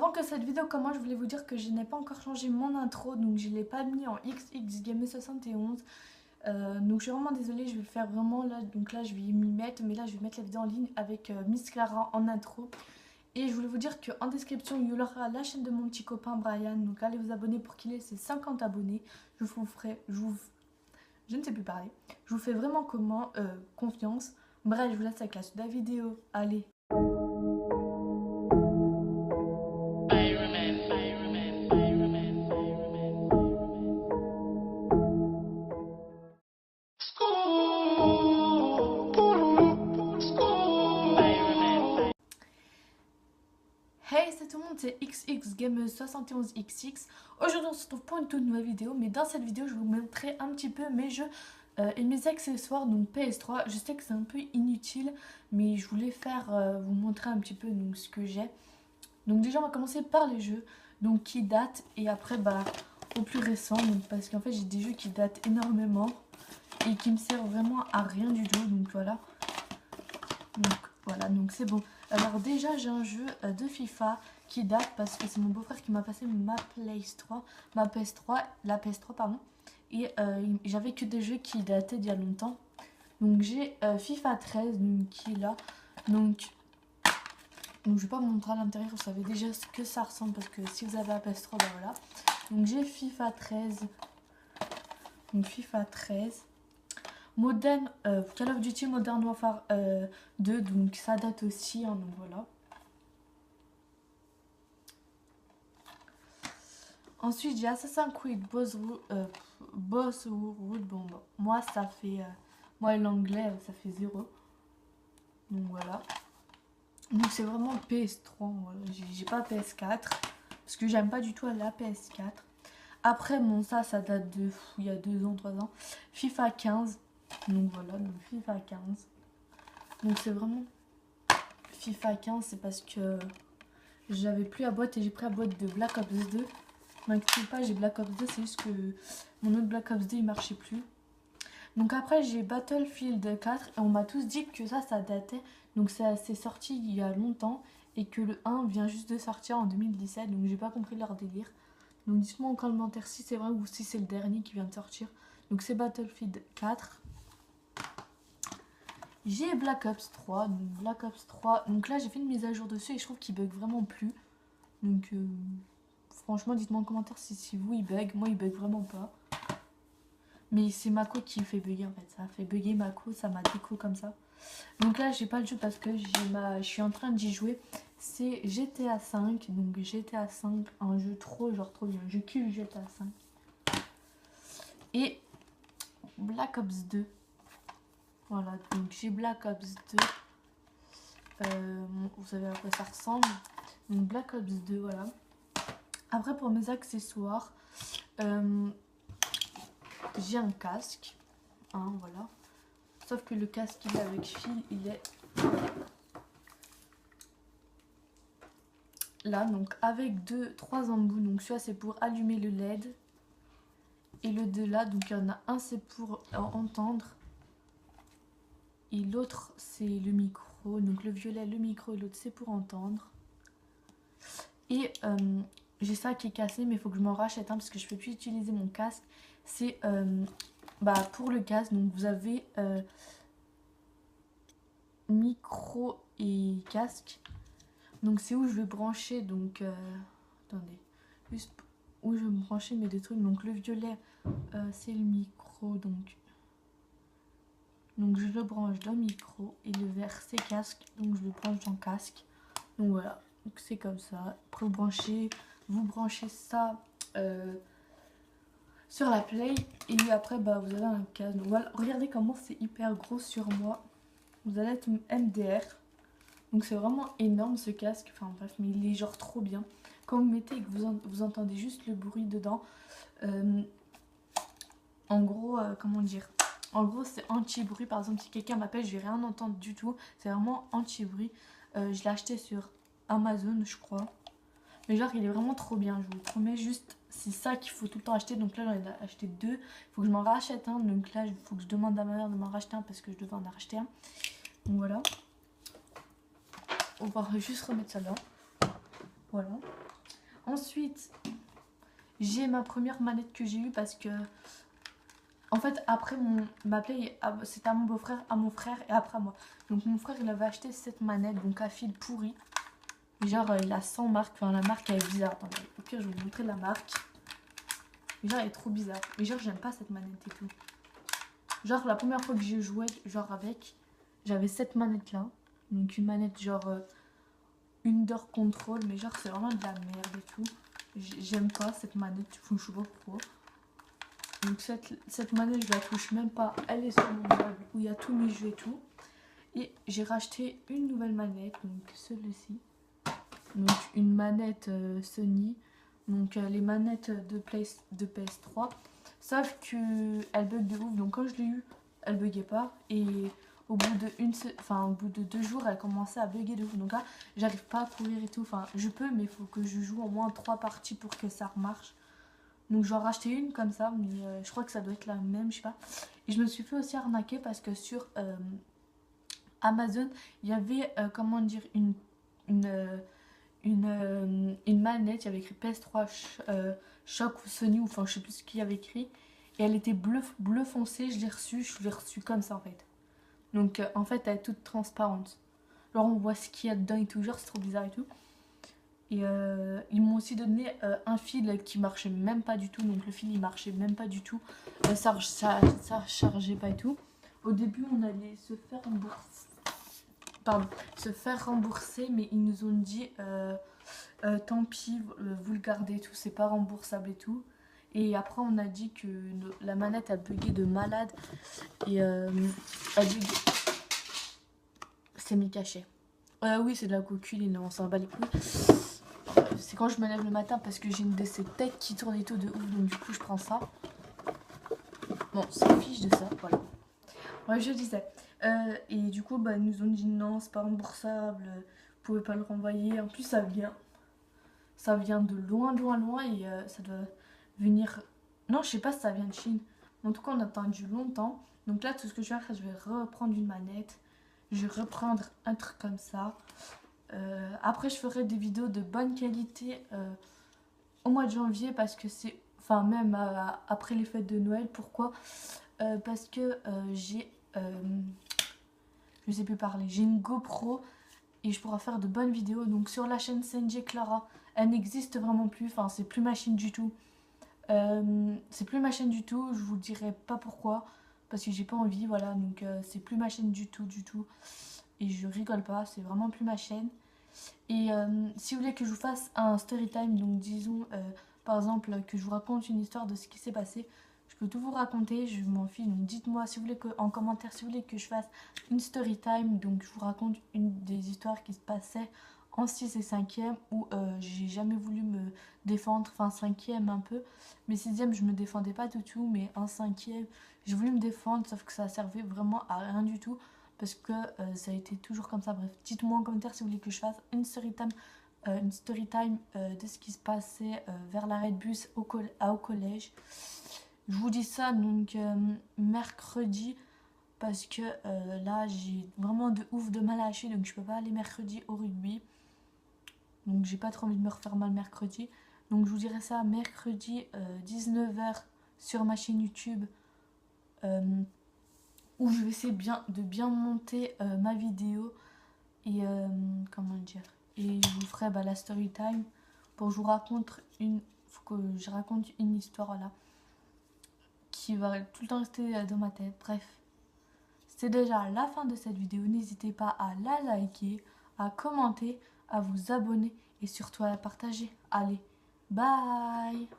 avant que cette vidéo commence, je voulais vous dire que je n'ai pas encore changé mon intro, donc je ne l'ai pas mis en XXGamer71. Donc je suis vraiment désolée, je vais le faire vraiment là, donc là je vais m'y mettre, mais là je vais mettre la vidéo en ligne avec Miss Clara en intro. Et je voulais vous dire qu'en description il y aura la chaîne de mon petit copain Brian, donc allez vous abonner pour qu'il ait ses 50 abonnés. Je ne sais plus parler, je vous fais vraiment confiance. Bref, je vous laisse avec la suite de la vidéo, allez. Hey, c'est tout le monde, c'est XXGamer71XX. Aujourd'hui on se retrouve pour une toute nouvelle vidéo, mais dans cette vidéo je vais vous montrer un petit peu mes jeux et mes accessoires, donc PS3. Je sais que c'est un peu inutile, mais je voulais vous montrer un petit peu donc, ce que j'ai. Donc déjà on va commencer par les jeux donc, qui datent et après au plus récent, donc, parce qu'en fait j'ai des jeux qui datent énormément et qui me servent vraiment à rien du tout, donc voilà. Donc voilà, donc c'est bon. Alors déjà j'ai un jeu de FIFA qui date parce que c'est mon beau-frère qui m'a passé la PS3 pardon. Et j'avais que des jeux qui dataient d'il y a longtemps. Donc j'ai FIFA 13 donc, qui est là. Donc je vais pas vous montrer à l'intérieur, vous savez déjà ce que ça ressemble parce que si vous avez la PS3, ben voilà. Donc j'ai FIFA 13. Donc FIFA 13. Call of Duty Modern Warfare 2, donc ça date aussi, hein, donc voilà. Ensuite j'ai Assassin's Creed Bosswood, bon, moi ça fait, moi l'anglais ça fait 0, donc voilà. Donc c'est vraiment PS3, voilà. J'ai pas PS4, parce que j'aime pas du tout la PS4. Après bon ça date de, il y a 2 ans, 3 ans, FIFA 15. Donc voilà, donc FIFA 15. Donc c'est vraiment FIFA 15, c'est parce que j'avais plus la boîte et j'ai pris la boîte de Black Ops 2. M'inquiétez pas, j'ai Black Ops 2, c'est juste que mon autre Black Ops 2 il marchait plus. Donc après j'ai Battlefield 4 et on m'a tous dit que ça datait. Donc ça c'est sorti il y a longtemps et que le 1 vient juste de sortir en 2017. Donc j'ai pas compris leur délire. Donc dites-moi en commentaire si c'est vrai ou si c'est le dernier qui vient de sortir. Donc c'est Battlefield 4. J'ai Black Ops 3, donc Black Ops 3, donc là j'ai fait une mise à jour dessus et je trouve qu'il bug vraiment plus. Donc franchement dites-moi en commentaire si vous il bug, moi il bug vraiment pas. Mais c'est Mako qui fait bugger en fait, ça a fait bugger Mako, ça m'a déco comme ça. Donc là j'ai pas le jeu parce que je suis en train d'y jouer, c'est GTA 5, donc GTA 5, un jeu trop bien, je kiffe GTA 5. Et Black Ops 2. Voilà, donc j'ai Black Ops 2. Vous savez à quoi ça ressemble. Donc Black Ops 2, voilà. Après pour mes accessoires, j'ai un casque. Hein, voilà. Sauf que le casque il est avec fil, il est là, donc avec 3 embouts. Donc celui-là c'est pour allumer le LED. Et le de là, donc il y en a un c'est pour entendre. Et l'autre c'est le micro, donc le violet le micro et l'autre c'est pour entendre. Et j'ai ça qui est cassé mais il faut que je m'en rachète un parce que je ne peux plus utiliser mon casque. C'est pour le casque, donc vous avez micro et casque. Donc c'est où je vais brancher, donc attendez, juste où je vais me brancher mes deux trucs. Donc le violet c'est le micro, donc je le branche dans le micro et le vert c'est casque, donc je le branche dans le casque. Donc voilà, donc c'est comme ça. Après vous branchez ça sur la play et après vous avez un casque. Donc voilà, regardez comment c'est hyper gros sur moi. Vous allez être MDR. Donc c'est vraiment énorme ce casque, enfin bref, mais il est genre trop bien. Quand vous mettez et que vous entendez juste le bruit dedans, en gros, comment dire, en gros c'est anti-bruit. Par exemple si quelqu'un m'appelle je vais rien entendre du tout, c'est vraiment anti-bruit. Je l'ai acheté sur Amazon je crois, mais genre il est vraiment trop bien, je vous le promets. Juste c'est ça qu'il faut tout le temps acheter. Donc là j'en ai acheté 2, il faut que je m'en rachète un. Donc là il faut que je demande à ma mère de m'en racheter un parce que je devais en racheter un. Donc voilà, on va juste remettre ça là, voilà. Ensuite, j'ai ma première manette que j'ai eue parce que, en fait, après ma play, c'était à mon beau-frère, à mon frère et après à moi. Donc mon frère, il avait acheté cette manette, donc à fil pourri. Genre, il a 100 marques, enfin la marque elle est bizarre. Attendez, au pire, je vais vous montrer la marque. Genre, elle est trop bizarre. Mais genre, j'aime pas cette manette et tout. Genre, la première fois que j'ai joué, genre avec, j'avais cette manette-là. Donc une manette genre Under Control, mais genre c'est vraiment de la merde et tout. J'aime pas cette manette, je sais pas pourquoi. Donc cette manette, je la touche même pas. Elle est sur mon meuble où il y a tous mes jeux et tout. Et j'ai racheté une nouvelle manette, donc celle-ci. Donc une manette Sony. Donc les manettes de PS3 savent qu'elle bug de ouf. Donc quand je l'ai eu, elle buguait pas. Et au bout de 2 jours, elle commençait à bugger de ouf. Donc là, j'arrive pas à courir et tout. Enfin, je peux, mais il faut que je joue au moins 3 parties pour que ça remarche. Donc j'en racheté une comme ça, mais je crois que ça doit être la même, je sais pas. Et je me suis fait aussi arnaquer parce que sur Amazon, il y avait, comment dire, une manette, il y avait écrit PS3 Shock ou Sony, ou enfin je sais plus ce qu'il y avait écrit. Et elle était bleu foncé, je l'ai reçue comme ça en fait. Donc en fait elle est toute transparente. Alors on voit ce qu'il y a dedans et tout, genre c'est trop bizarre et tout. Et ils m'ont aussi donné un fil qui marchait même pas du tout. Donc le fil il marchait même pas du tout. Ça chargeait pas et tout. Au début on allait se faire rembourser. Pardon, se faire rembourser, mais ils nous ont dit tant pis, vous le gardez et tout, c'est pas remboursable et tout. Et après on a dit que la manette a bugué de malade et a bugué. C'est mis caché. Oui, c'est de la coquille, on s'en bat les couilles. C'est quand je me lève le matin parce que j'ai une de ces têtes qui tourne et tout de ouf, donc du coup je prends ça. Bon, c'est fiche de ça, voilà. Ouais, je disais. Et du coup, bah, ils nous ont dit non, c'est pas remboursable, vous pouvez pas le renvoyer. En plus, ça vient de loin, loin, loin et ça doit venir. Non, je sais pas si ça vient de Chine. En tout cas, on a attendu longtemps. Donc là, tout ce que je vais faire, je vais reprendre une manette. Je vais reprendre un truc comme ça. Après, je ferai des vidéos de bonne qualité au mois de janvier parce que c'est. Enfin, même après les fêtes de Noël. Pourquoi parce que j'ai. Je sais plus parler. J'ai une GoPro et je pourrai faire de bonnes vidéos. Donc sur la chaîne CNG Clara, elle n'existe vraiment plus. Enfin, c'est plus ma chaîne du tout. C'est plus ma chaîne du tout. Je vous dirai pas pourquoi. Parce que j'ai pas envie. Voilà. Donc c'est plus ma chaîne du tout. Et je rigole pas. C'est vraiment plus ma chaîne. Et si vous voulez que je vous fasse un story time, donc disons par exemple que je vous raconte une histoire de ce qui s'est passé, je peux tout vous raconter, je m'en fiche. Donc dites-moi si vous voulez en commentaire si vous voulez que je fasse une story time, donc je vous raconte une des histoires qui se passaient en 6 et 5e où j'ai jamais voulu me défendre, enfin 5e un peu, mais 6e je me défendais pas du tout, mais en 5e j'ai voulu me défendre sauf que ça servait vraiment à rien du tout. Parce que ça a été toujours comme ça. Bref, dites-moi en commentaire si vous voulez que je fasse une story time de ce qui se passait vers l'arrêt de bus au collège. Je vous dis ça donc mercredi parce que là j'ai vraiment de ouf de mal à lâcher, donc je peux pas aller mercredi au rugby. Donc j'ai pas trop envie de me refaire mal mercredi. Donc je vous dirai ça mercredi 19h sur ma chaîne YouTube. Où je vais essayer de bien monter ma vidéo et comment dire, et je vous ferai la story time pour que je vous raconte une histoire là qui va tout le temps rester dans ma tête. Bref, c'est déjà la fin de cette vidéo. N'hésitez pas à la liker, à commenter, à vous abonner et surtout à la partager. Allez, bye.